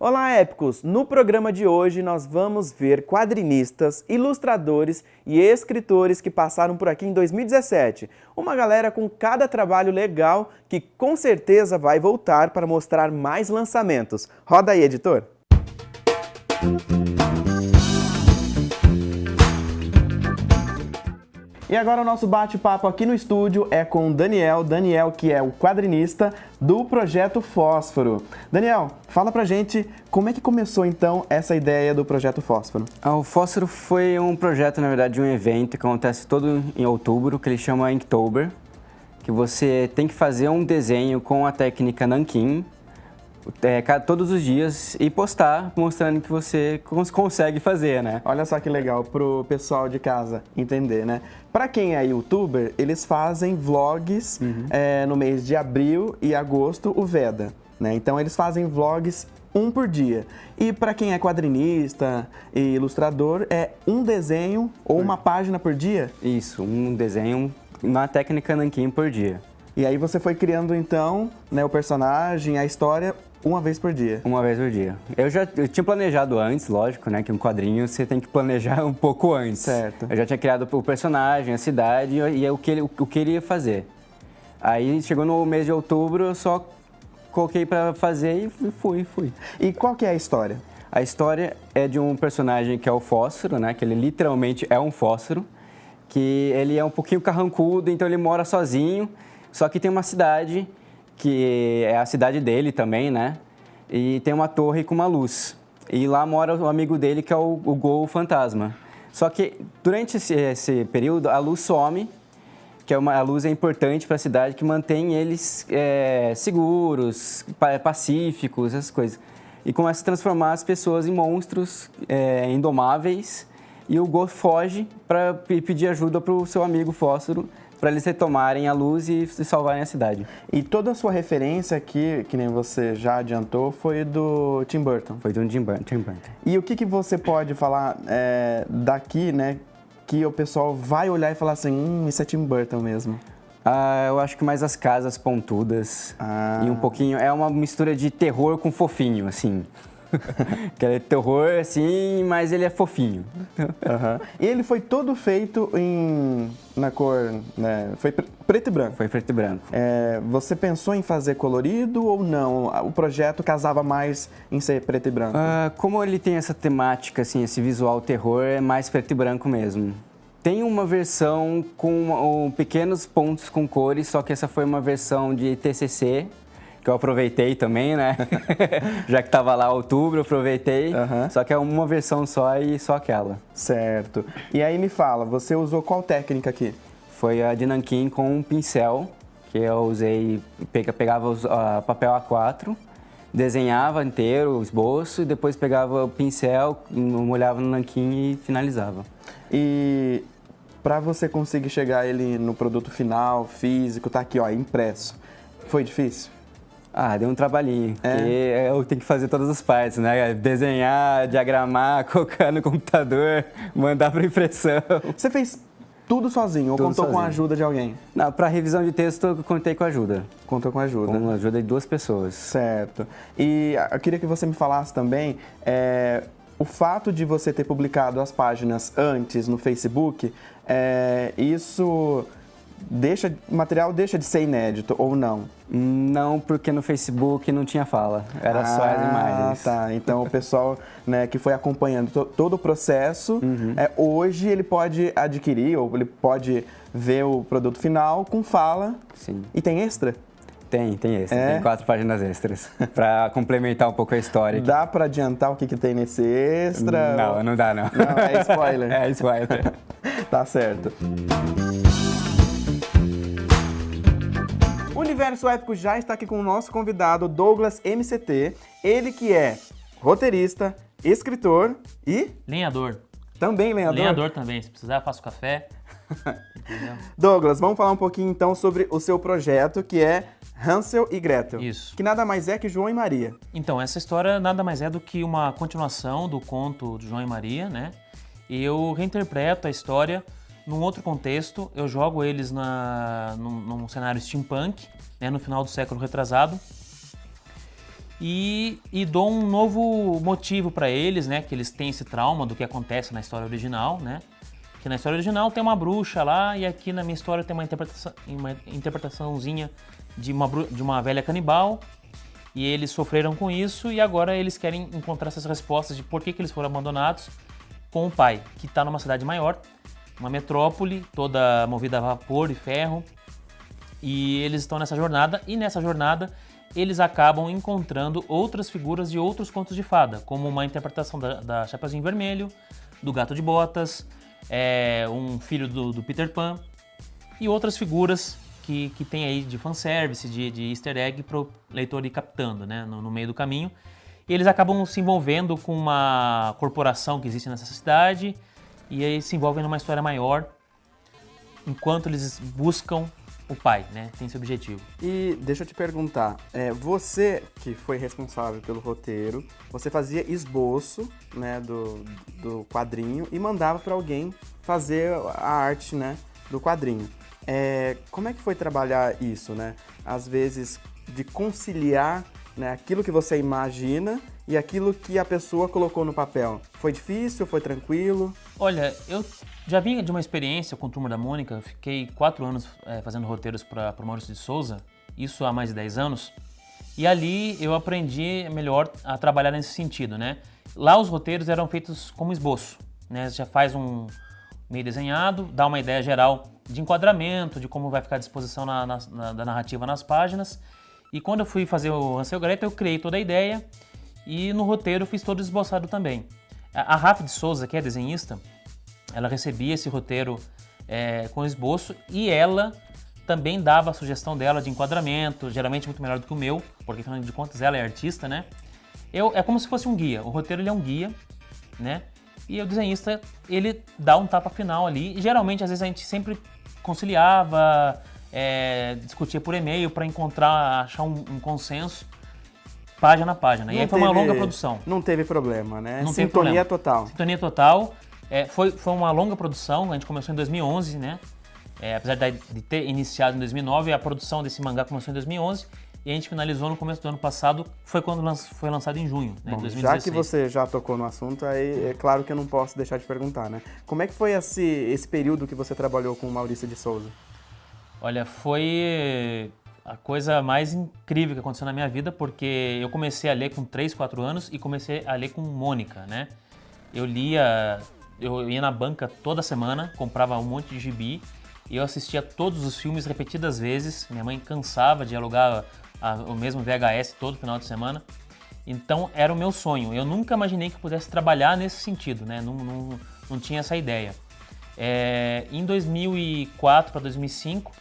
Olá, épicos! No programa de hoje nós vamos ver quadrinistas, ilustradores e escritores que passaram por aqui em 2017. Uma galera com cada trabalho legal que com certeza vai voltar para mostrar mais lançamentos. Roda aí, editor! E agora o nosso bate-papo aqui no estúdio é com o Daniel que é o quadrinista do Projeto Fósforo. Daniel, fala pra gente como é que começou então essa ideia do Projeto Fósforo. O Fósforo foi um projeto, na verdade, de um evento que acontece todo em outubro, que ele chama Inktober, que você tem que fazer um desenho com a técnica Nankin, todos os dias e postar mostrando que você consegue fazer, né? Olha só que legal pro pessoal de casa entender, né? Para quem é youtuber, eles fazem vlogs no mês de abril e agosto, o Veda, né? Então eles fazem vlogs um por dia. E para quem é quadrinista e ilustrador, é um desenho ou uma página por dia? Isso, um desenho na técnica Nankin por dia. E aí você foi criando então, né, o personagem, a história uma vez por dia? Uma vez por dia. Eu tinha planejado antes, lógico, né? Que um quadrinho você tem que planejar um pouco antes. Certo. Eu já tinha criado o personagem, a cidade e o que ele ia fazer. Aí chegou no mês de outubro, eu só coloquei pra fazer e fui. E qual que é a história? A história é de um personagem que é o Fósforo, né? Que ele literalmente é um fósforo. Que ele é um pouquinho carrancudo, então ele mora sozinho. Só que tem uma cidade que é a cidade dele também, né? E tem uma torre com uma luz. E lá mora o amigo dele, que é o Gol Fantasma. Só que durante esse período, a luz some, a luz é importante para a cidade, que mantém eles seguros, pacíficos, essas coisas. E começa a transformar as pessoas em monstros indomáveis. E o Gol foge para pedir ajuda para o seu amigo Fósforo, para eles retomarem a luz e salvarem a cidade. E toda a sua referência aqui, que nem você já adiantou, foi do Tim Burton? Foi do Tim Burton. E o que você pode falar daqui, né, que o pessoal vai olhar e falar assim, isso é Tim Burton mesmo? Eu acho que mais as casas pontudas e um pouquinho... É uma mistura de terror com fofinho, assim. Que é terror, assim, mas ele é fofinho. E ele foi todo feito na cor, né? Foi preto e branco? Foi preto e branco. Você pensou em fazer colorido ou não? O projeto casava mais em ser preto e branco? Como ele tem essa temática, assim, esse visual terror, é mais preto e branco mesmo. Tem uma versão com pequenos pontos com cores, só que essa foi uma versão de TCC, que eu aproveitei também, né? Já que estava lá outubro, eu aproveitei. Só que é uma versão só e só aquela. Certo. E aí me fala, você usou qual técnica aqui? Foi a de Nankin com um pincel, que eu usei, pegava papel A4, desenhava inteiro o esboço e depois pegava o pincel, molhava no Nankin e finalizava. E para você conseguir chegar ele no produto final, físico, tá aqui, ó, impresso, foi difícil? Deu um trabalhinho, porque eu tenho que fazer todas as partes, né? Desenhar, diagramar, colocar no computador, mandar para impressão. Você fez tudo sozinho ou contou com a ajuda de alguém? Não, para revisão de texto eu contei com ajuda. Contou com a ajuda? Com a ajuda de 2 pessoas. Certo. E eu queria que você me falasse também, o fato de você ter publicado as páginas antes no Facebook, isso... o material deixa de ser inédito ou não? Não, porque no Facebook não tinha fala, era só as imagens. Tá. Então o pessoal, né, que foi acompanhando todo o processo, hoje ele pode adquirir ou ele pode ver o produto final com fala. Sim. E tem extra? Tem extra, tem 4 páginas extras, para complementar um pouco a história. Dá para adiantar o que tem nesse extra? Não dá não. Não, é spoiler. É spoiler. Tá certo. O Universo Épico já está aqui com o nosso convidado Douglas MCT, ele que é roteirista, escritor e... lenhador. Também lenhador? Lenhador também, se precisar faço café. Douglas, vamos falar um pouquinho então sobre o seu projeto, que é Hansel e Gretel. Isso. Que nada mais é que João e Maria. Então, essa história nada mais é do que uma continuação do conto de João e Maria, né? E eu reinterpreto a história num outro contexto, eu jogo eles num cenário steampunk, né, no final do século retrasado. e dou um novo motivo para eles, né? Que eles têm esse trauma do que acontece na história original, né? Que na história original tem uma bruxa lá e aqui na minha história tem uma interpretaçãozinha de uma velha canibal. E eles sofreram com isso e agora eles querem encontrar essas respostas de por que eles foram abandonados com o pai, que está numa cidade maior, uma metrópole, toda movida a vapor e ferro. E eles estão nessa jornada, e nessa jornada eles acabam encontrando outras figuras de outros contos de fada, como uma interpretação da Chapeuzinho Vermelho, do Gato de Botas, um filho do Peter Pan, e outras figuras que tem aí de fanservice, de easter egg para o leitor ir captando, né, no meio do caminho. E eles acabam se envolvendo com uma corporação que existe nessa cidade, e aí se envolvem numa história maior, enquanto eles buscam o pai, né? Tem esse objetivo. E deixa eu te perguntar, você que foi responsável pelo roteiro, você fazia esboço, né, do quadrinho e mandava para alguém fazer a arte, né, do quadrinho. Como é que foi trabalhar isso, né? Às vezes de conciliar, né, aquilo que você imagina e aquilo que a pessoa colocou no papel. Foi difícil? Foi tranquilo? Olha, eu já vinha de uma experiência com a Turma da Mônica. Eu fiquei 4 anos fazendo roteiros para o Maurício de Souza, isso há mais de 10 anos. E ali eu aprendi melhor a trabalhar nesse sentido, né? Lá os roteiros eram feitos como esboço, né? Você já faz um meio desenhado, dá uma ideia geral de enquadramento, de como vai ficar a disposição da narrativa nas páginas. E quando eu fui fazer o Hansel e Gretel, eu criei toda a ideia e no roteiro eu fiz todo esboçado também. A Rafa de Souza, que é desenhista, ela recebia esse roteiro com esboço e ela também dava a sugestão dela de enquadramento, geralmente muito melhor do que o meu, porque afinal de contas ela é artista, né? É como se fosse um guia, o roteiro ele é um guia, né? E o desenhista, ele dá um tapa final ali, e geralmente às vezes a gente sempre conciliava, discutia por e-mail para achar um consenso, página a página. E aí foi uma longa produção. Não teve problema, né? Não Sintonia teve problema. Total. Sintonia total. Foi uma longa produção, a gente começou em 2011, né? Apesar de ter iniciado em 2009, a produção desse mangá começou em 2011 e a gente finalizou no começo do ano passado, foi quando foi lançado em junho, né? Bom, 2016. já que você já tocou no assunto, aí é claro que eu não posso deixar de perguntar, né? Como é que foi esse período que você trabalhou com o Maurício de Souza? Olha, foi a coisa mais incrível que aconteceu na minha vida, porque eu comecei a ler com 3, 4 anos e comecei a ler com Mônica, né? Eu ia na banca toda semana, comprava um monte de gibi e eu assistia todos os filmes repetidas vezes. Minha mãe cansava de alugar o mesmo VHS todo final de semana. Então era o meu sonho. Eu nunca imaginei que eu pudesse trabalhar nesse sentido, né? Não tinha essa ideia. Em 2004 para 2005,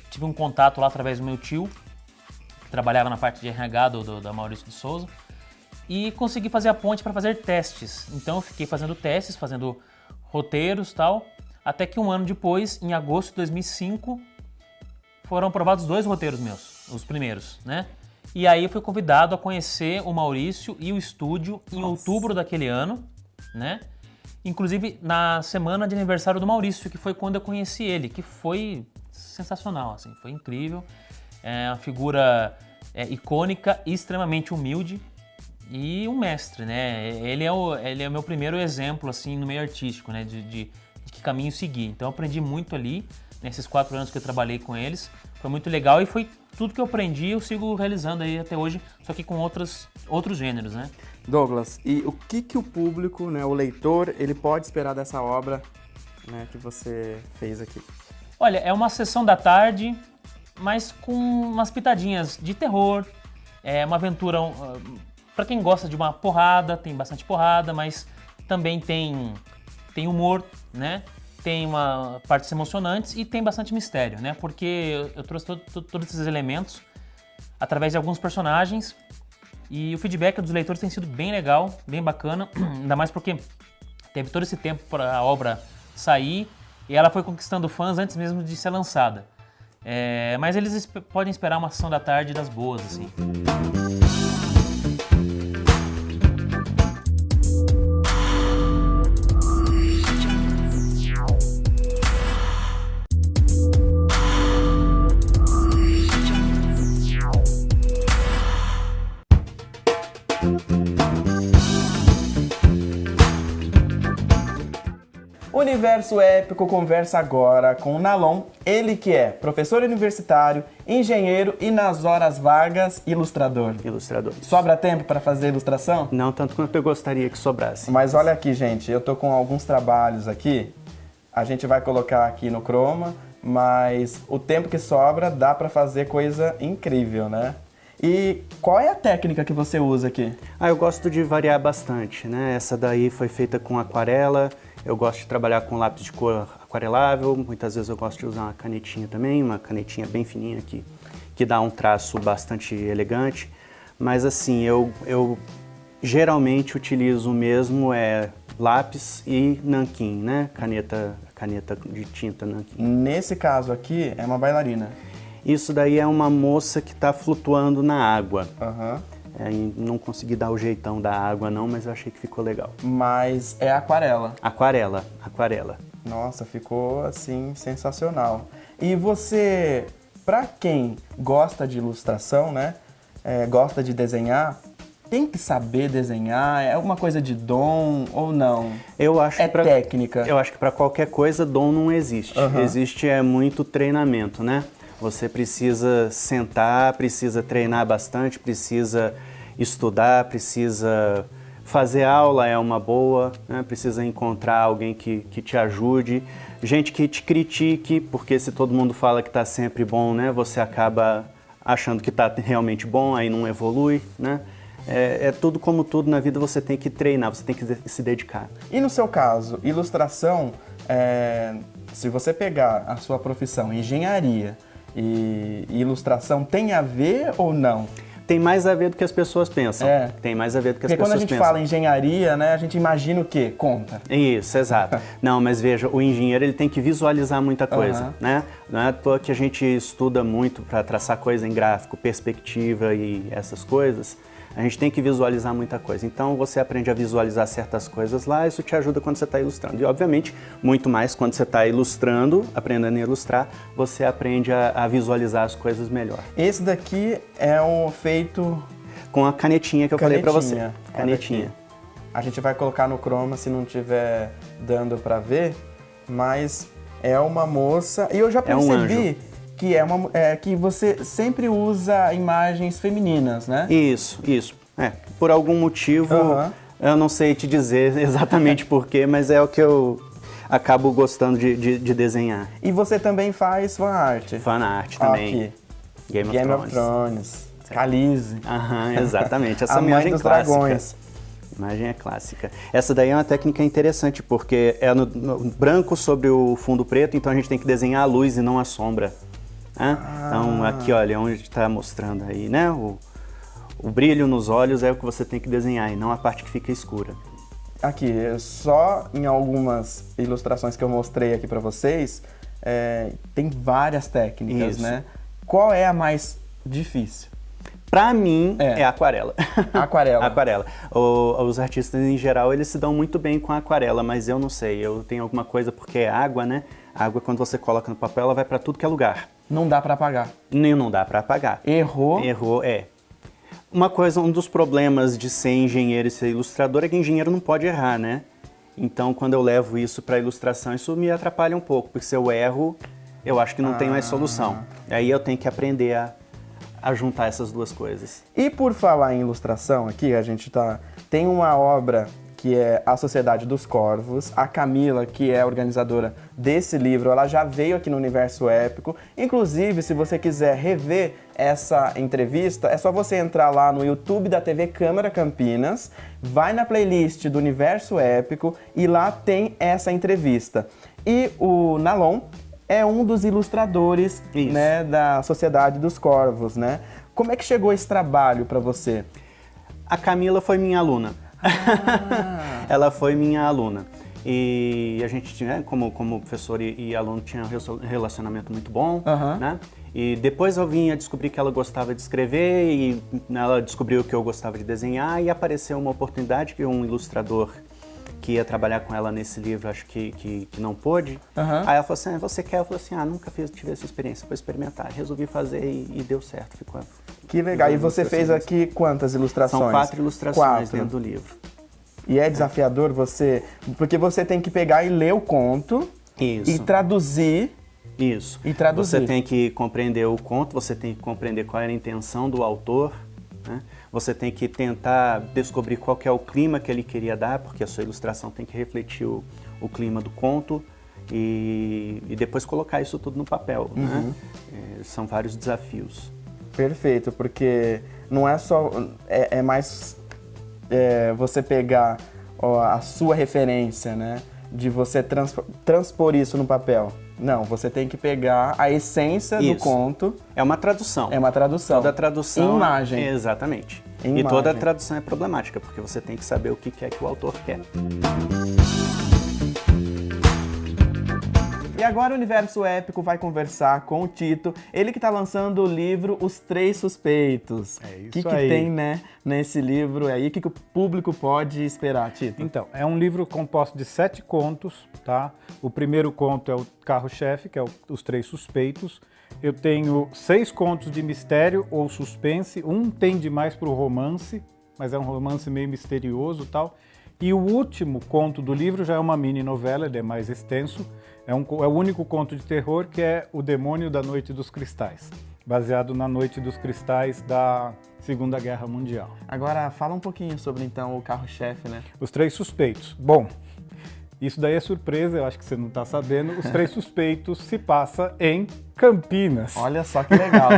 tive um contato lá através do meu tio, que trabalhava na parte de RH da Maurício de Souza, e consegui fazer a ponte para fazer testes. Então eu fiquei fazendo testes, fazendo roteiros e tal, até que um ano depois, em agosto de 2005, foram aprovados 2 roteiros meus, os primeiros, né? E aí eu fui convidado a conhecer o Maurício e o estúdio em outubro daquele ano, né? Inclusive na semana de aniversário do Maurício, que foi quando eu conheci ele, que foi sensacional, assim, foi incrível. É uma figura icônica e extremamente humilde e um mestre, né? Ele é o meu primeiro exemplo, assim, no meio artístico, né? De que caminho seguir. Então eu aprendi muito ali, nesses 4 anos que eu trabalhei com eles. Foi muito legal e foi tudo que eu aprendi, eu sigo realizando aí até hoje, só que com outros gêneros, né? Douglas, e o que o público, né, o leitor, ele pode esperar dessa obra, né, que você fez aqui? Olha, é uma sessão da tarde, mas com umas pitadinhas de terror. É uma aventura para quem gosta de uma porrada, tem bastante porrada, mas também tem humor, né? Tem partes emocionantes e tem bastante mistério, né? Porque eu trouxe todos esses elementos através de alguns personagens e o feedback dos leitores tem sido bem legal, bem bacana, ainda mais porque teve todo esse tempo para a obra sair e ela foi conquistando fãs antes mesmo de ser lançada. Mas eles podem esperar uma sessão da tarde das boas, assim. Universo Épico conversa agora com o Nalon, ele que é professor universitário, engenheiro e nas horas vagas, ilustrador. Ilustrador. Sobra tempo para fazer ilustração? Não tanto quanto eu gostaria que sobrasse. Mas olha aqui, gente, eu tô com alguns trabalhos aqui, a gente vai colocar aqui no Chroma, mas o tempo que sobra dá para fazer coisa incrível, né? E qual é a técnica que você usa aqui? Eu gosto de variar bastante, né? Essa daí foi feita com aquarela, eu gosto de trabalhar com lápis de cor aquarelável, muitas vezes eu gosto de usar uma canetinha também, uma canetinha bem fininha que dá um traço bastante elegante. Mas assim, eu geralmente utilizo mesmo lápis e nanquim, né? Caneta de tinta nanquim. Nesse caso aqui, é uma bailarina. Isso daí é uma moça que está flutuando na água. Aham. Não consegui dar o jeitão da água não, mas eu achei que ficou legal. Mas é aquarela. Aquarela. Nossa, ficou assim sensacional. E você, pra quem gosta de ilustração, né? Gosta de desenhar, tem que saber desenhar? É alguma coisa de dom ou não? Eu acho técnica? Eu acho que para qualquer coisa dom não existe. Existe muito treinamento, né? Você precisa sentar, precisa treinar bastante, precisa estudar, precisa fazer aula, é uma boa, né? Precisa encontrar alguém que te ajude, gente que te critique, porque se todo mundo fala que está sempre bom, né? Você acaba achando que está realmente bom, aí não evolui, né? Tudo como tudo na vida, você tem que treinar, você tem que se dedicar. E no seu caso, ilustração, se você pegar a sua profissão, engenharia e ilustração, tem a ver ou não? Tem mais a ver do que as pessoas pensam. Tem mais a ver do que as pessoas pensam. Porque quando a gente fala engenharia, né, a gente imagina o quê? Conta. Isso, exato. Não, mas veja, o engenheiro ele tem que visualizar muita coisa, né? Não é à toa que a gente estuda muito para traçar coisa em gráfico, perspectiva e essas coisas. A gente tem que visualizar muita coisa. Então, você aprende a visualizar certas coisas lá, isso te ajuda quando você está ilustrando. E, obviamente, muito mais quando você está ilustrando, aprendendo a ilustrar, você aprende a visualizar as coisas melhor. Esse daqui é um feito... Com a canetinha que eu falei para você. Canetinha. A gente vai colocar no Chroma se não estiver dando para ver, mas é uma moça... E eu já percebi... É um anjo. Que você sempre usa imagens femininas, né? Isso. Por algum motivo, eu não sei te dizer exatamente porquê, mas é o que eu acabo gostando de desenhar. E você também faz fan art? Fan art também. Aqui. Game of Thrones. Khaleesi. Exatamente. Essa a mãe dos dragões. Imagem é clássica. Essa daí é uma técnica interessante, porque é no branco sobre o fundo preto, então a gente tem que desenhar a luz e não a sombra. Então, aqui, olha, onde está mostrando aí, né? O brilho nos olhos é o que você tem que desenhar e não a parte que fica escura. Aqui, só em algumas ilustrações que eu mostrei aqui para vocês, tem várias técnicas, né? Qual é a mais difícil? Pra mim, é aquarela. Aquarela. Aquarela. Os artistas, em geral, eles se dão muito bem com a aquarela, mas eu não sei. Eu tenho alguma coisa, porque é água, né? A água, quando você coloca no papel, ela vai pra tudo que é lugar. Não dá pra apagar. Não dá pra apagar. Errou? Errou, um dos problemas de ser engenheiro e ser ilustrador é que engenheiro não pode errar, né? Então, quando eu levo isso pra ilustração, isso me atrapalha um pouco, porque se eu erro, eu acho que não tem mais solução. Aí eu tenho que aprender a juntar essas duas coisas. E por falar em ilustração aqui, tem uma obra que é A Sociedade dos Corvos. A Camila, que é a organizadora desse livro, ela já veio aqui no Universo Épico. Inclusive, se você quiser rever essa entrevista, é só você entrar lá no YouTube da TV Câmara Campinas, vai na playlist do Universo Épico e lá tem essa entrevista. E o Nalon é um dos ilustradores, né, da Sociedade dos Corvos, né? Como é que chegou esse trabalho para você? A Camila foi minha aluna. Ela foi minha aluna. E a gente tinha, como professor e aluno, tinha um relacionamento muito bom, né? E depois eu vim a descobrir que ela gostava de escrever e ela descobriu que eu gostava de desenhar e apareceu uma oportunidade que um ilustrador que ia trabalhar com ela nesse livro, acho que não pôde. Aí ela falou assim, você quer? Eu falei assim, nunca tive essa experiência, vou experimentar. Resolvi fazer e deu certo. Que legal. E você fez aqui quantas ilustrações? São 4 ilustrações dentro do livro. E é desafiador você... Porque você tem que pegar e ler o conto Isso. e traduzir. Isso. E traduzir. Você tem que compreender o conto, você tem que compreender qual era a intenção do autor, né? Você tem que tentar descobrir qual que é o clima que ele queria dar, porque a sua ilustração tem que refletir o clima do conto e depois colocar isso tudo no papel, né? São vários desafios. Perfeito, porque não é só... É mais você pegar a sua referência, né? De você transpor isso no papel. Não, você tem que pegar a essência do conto. É uma tradução. É uma tradução. Toda tradução... Em imagem. Exatamente. Em e toda imagem. tradução é problemática, porque você tem que saber o que é que o autor quer. E agora o Universo Épico vai conversar com o Tito, ele que está lançando o livro Os Três Suspeitos. É isso O que aí. tem, né, nesse livro aí? O que o público pode esperar, Tito? Então, é um livro composto de 7 contos, tá? O primeiro conto é o carro-chefe, que é Os Três Suspeitos. Eu tenho 6 contos de mistério ou suspense, um tende mais para o romance, mas é um romance meio misterioso e tal. E o último conto do livro já é uma mini novela, ele é mais extenso. É o único conto de terror, que é O Demônio da Noite dos Cristais, baseado na Noite dos Cristais da Segunda Guerra Mundial. Agora, fala um pouquinho sobre, então, o carro-chefe, né? Os Três Suspeitos. Bom, isso daí é surpresa, eu acho que você não está sabendo. Os Três Suspeitos se passa em Campinas. Olha só que legal.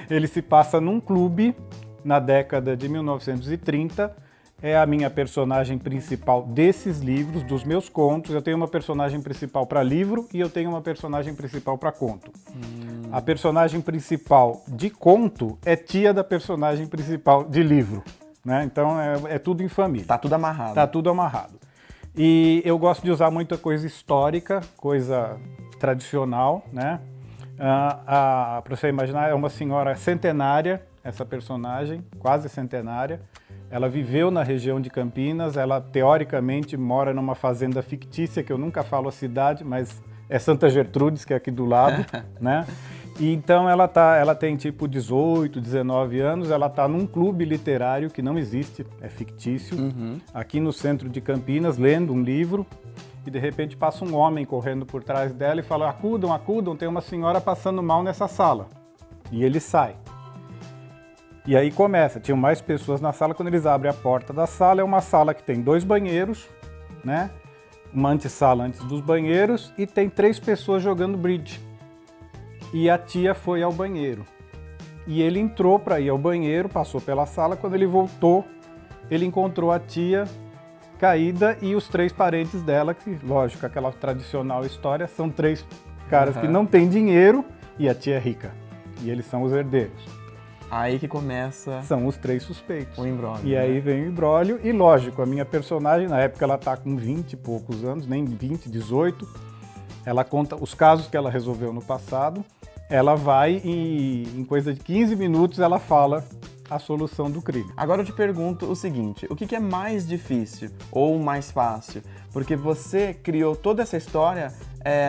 Ele se passa num clube na década de 1930. É a minha personagem principal desses livros, dos meus contos. Eu tenho uma personagem principal para livro e eu tenho uma personagem principal para conto. A personagem principal de conto é tia da personagem principal de livro, né? Então é tudo em família. Tá tudo amarrado. Tá tudo amarrado. E eu gosto de usar muita coisa histórica, coisa tradicional, né? Para você imaginar, é uma senhora centenária, essa personagem, quase centenária. Ela viveu na região de Campinas, ela teoricamente mora numa fazenda fictícia, que eu nunca falo a cidade, mas é Santa Gertrudes, que é aqui do lado, né? E então ela tem tipo 18, 19 anos, ela está num clube literário que não existe, é fictício, aqui no centro de Campinas, lendo um livro, e de repente passa um homem correndo por trás dela e fala: acudam, acudam, tem uma senhora passando mal nessa sala. E ele sai. E aí começa, tinham mais pessoas na sala. Quando eles abrem a porta da sala, é uma sala que tem 2 banheiros, né? Uma antessala antes dos banheiros, e tem 3 pessoas jogando bridge. E a tia foi ao banheiro. E ele entrou para ir ao banheiro, passou pela sala. Quando ele voltou, ele encontrou a tia caída e os 3 parentes dela, que, lógico, aquela tradicional história, são 3 caras que não têm dinheiro e a tia é rica. E eles são os herdeiros. Aí que começa São os 3 suspeitos. o imbróglio. E aí vem o imbróglio, e lógico, a minha personagem, na época ela tá com 20 e poucos anos, nem 20, 18, ela conta os casos que ela resolveu no passado, ela vai e em coisa de 15 minutos ela fala a solução do crime. Agora eu te pergunto o seguinte, o que é mais difícil ou mais fácil? Porque você criou toda essa história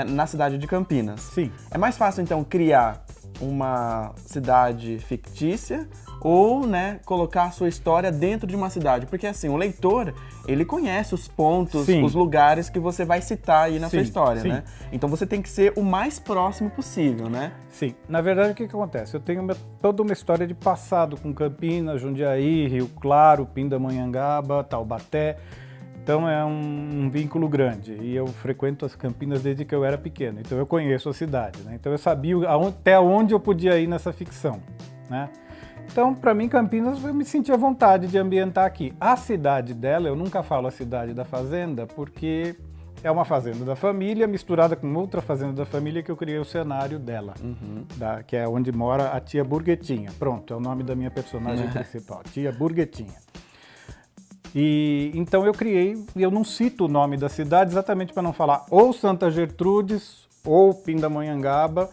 na cidade de Campinas. Sim. É mais fácil, então, criar uma cidade fictícia ou, né, colocar a sua história dentro de uma cidade? Porque, assim, o leitor, ele conhece os pontos, Sim. os lugares que você vai citar aí na sua Sim, história, sim. né? Então você tem que ser o mais próximo possível, né? Sim, na verdade o que acontece? Eu tenho toda uma história de passado com Campinas, Jundiaí, Rio Claro, Pindamonhangaba, Taubaté. Então é um vínculo grande e eu frequento as Campinas desde que eu era pequeno, então eu conheço a cidade, né? Então eu sabia até onde eu podia ir nessa ficção, né? Então, para mim, Campinas, eu me senti à vontade de ambientar aqui. A cidade dela, eu nunca falo a cidade da fazenda, porque é uma fazenda da família misturada com outra fazenda da família que eu criei o cenário dela, que é onde mora a tia Burguetinha. Pronto, é o nome da minha personagem principal, tia Burguetinha. E então eu criei, e eu não cito o nome da cidade exatamente para não falar ou Santa Gertrudes ou Pindamonhangaba.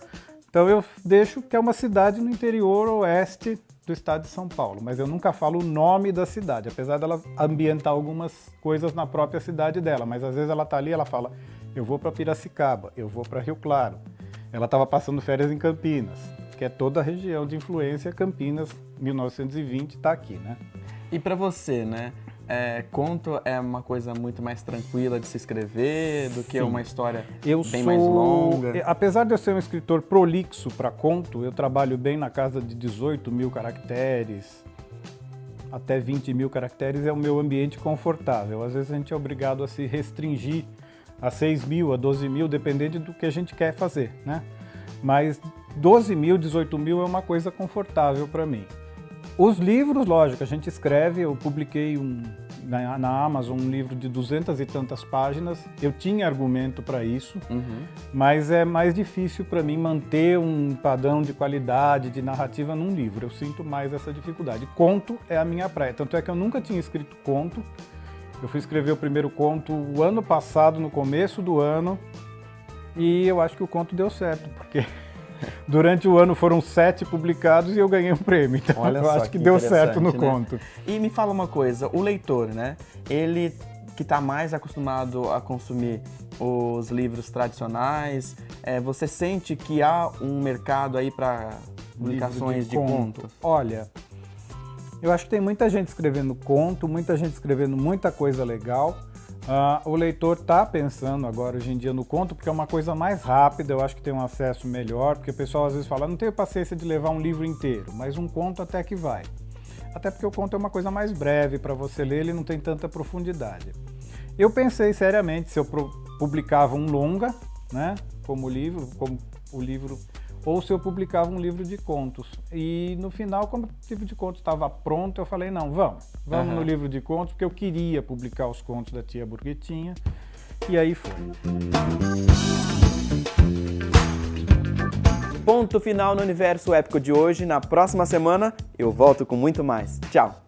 Então eu deixo que é uma cidade no interior oeste do estado de São Paulo, mas eu nunca falo o nome da cidade, apesar dela ambientar algumas coisas na própria cidade dela, mas às vezes ela tá ali, ela fala: eu vou para Piracicaba, eu vou para Rio Claro. Ela estava passando férias em Campinas, que é toda a região de influência. Campinas, 1920, está aqui, né? E pra você, né? conto é uma coisa muito mais tranquila de se escrever do que uma história bem mais longa? Apesar de eu ser um escritor prolixo para conto, eu trabalho bem na casa de 18 mil caracteres, até 20 mil caracteres é o meu ambiente confortável. Às vezes a gente é obrigado a se restringir a 6 mil, a 12 mil, dependendo do que a gente quer fazer, né? Mas 12 mil, 18 mil é uma coisa confortável para mim. Os livros, lógico, a gente escreve, eu publiquei na Amazon um livro de 200 e tantas páginas, eu tinha argumento para isso, mas é mais difícil para mim manter um padrão de qualidade, de narrativa num livro, eu sinto mais essa dificuldade. Conto é a minha praia, tanto é que eu nunca tinha escrito conto, eu fui escrever o primeiro conto o ano passado, no começo do ano, e eu acho que o conto deu certo, porque durante o ano foram 7 publicados e eu ganhei um prêmio, então Olha eu só, acho que deu certo no né? conto. E me fala uma coisa, o leitor, né? Ele que está mais acostumado a consumir os livros tradicionais, você sente que há um mercado aí para publicações de conto? Olha, eu acho que tem muita gente escrevendo conto, muita gente escrevendo muita coisa legal. O leitor está pensando agora, hoje em dia, no conto, porque é uma coisa mais rápida, eu acho que tem um acesso melhor, porque o pessoal às vezes fala, não tenho paciência de levar um livro inteiro, mas um conto até que vai. Até porque o conto é uma coisa mais breve para você ler, ele não tem tanta profundidade. Eu pensei seriamente se eu publicava um longa, né, como o livro, ou se eu publicava um livro de contos. E no final, quando o livro de contos estava pronto, eu falei, não, vamos no livro de contos, porque eu queria publicar os contos da Tia Burguetinha, e aí foi. Ponto final no Universo Épico de hoje. Na próxima semana eu volto com muito mais. Tchau!